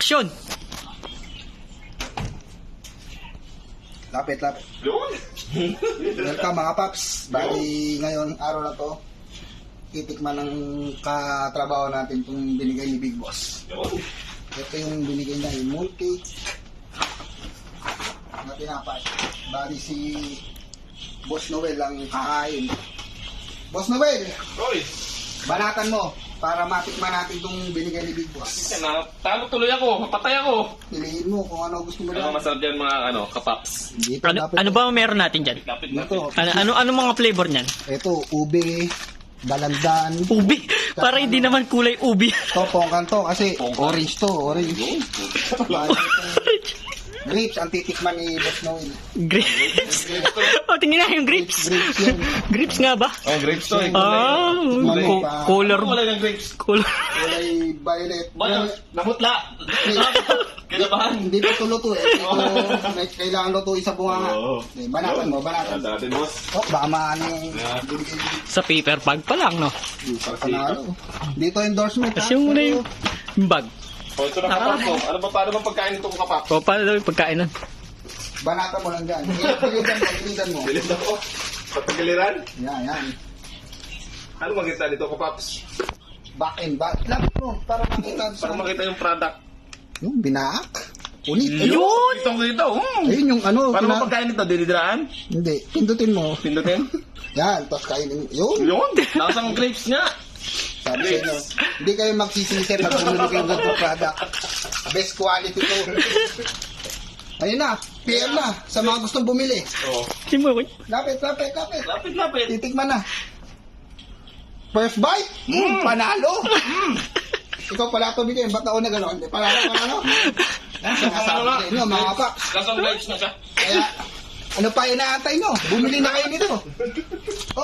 Action! Lapit. Yun. Welcome mga paps. Bali ngayon araw na to, titikman ng katrabaho natin itong binigay ni Big Boss. Yun. Ito yung binigay niya, yung multi na tinapay. Bali si Boss Noel ang kakain. Boss Noel, Roy. banatan mo para matikman natin itong binigay ni Big Boss. Talo tuloy ako. Mapatay ako. Piliin mo kung ano gusto mo Ano lang. masarap yan mga kapaps? Dito, Ano ba meron natin dyan? Lapit. Ito, Ano mga flavor niyan? ito, ube, balandan. Ubi. Para hindi naman kulay ubi. Ito, pongkan to kasi Pongkan. orange to, orange. Bali, grapes ang titikman ni Boss Noel. Grapes. Oh, tingnan na yung grapes. Grapes yun. Grapes nga ba? Oh, grapes to. Ah, color. Wala ng grapes. Color. Kulay violet. Namutla. Kinabahan. Hindi pa ito luto eh. Ito, kailangan lutuin sa bunganga. Oo. Okay, banatan mo, banatan. Natin, boss. Oh, baka maano yung binigay ni Sa paper bag pa lang, no? Panalo. Dito endorsement. Tapos yung muna yung bag. Oh, ito na kapaps ko. Paano ba pagkain itong kapaps? O, paano daw yung pagkain nun? Banatan mo lang dyan. Pilitan mo. Bilis ako. Sa pagkaliran? Yan. Ano makita dito kapaps? Back and back. Lapit mo para makita. Para makita yung product. Yung binaak. Unit. Yun! Dito. Ayun yung ano. Paano ba pagkain ito? Dinidiraan? Hindi. Pindutin mo. Pindutin? Yan. Tapos kainin. Yun. Yun. Lasang grapes nga. Sabi sa inyo. Hindi kayo magsisisi pag bumili kayo ng product. Best quality to. Ayun na. PM na. Sa mga gustong bumili. Oo. Simuloy. Lapit. Lapit. Titikman na. First bite? Panalo! Ikaw pala ito bigay. Ba't ako na gano'n? Panalo. Yan, sinasabi sa inyo, mga kapak. Lasang grapes na siya. Kaya, ano pa inaantay nyo? Bumili na kayo nito.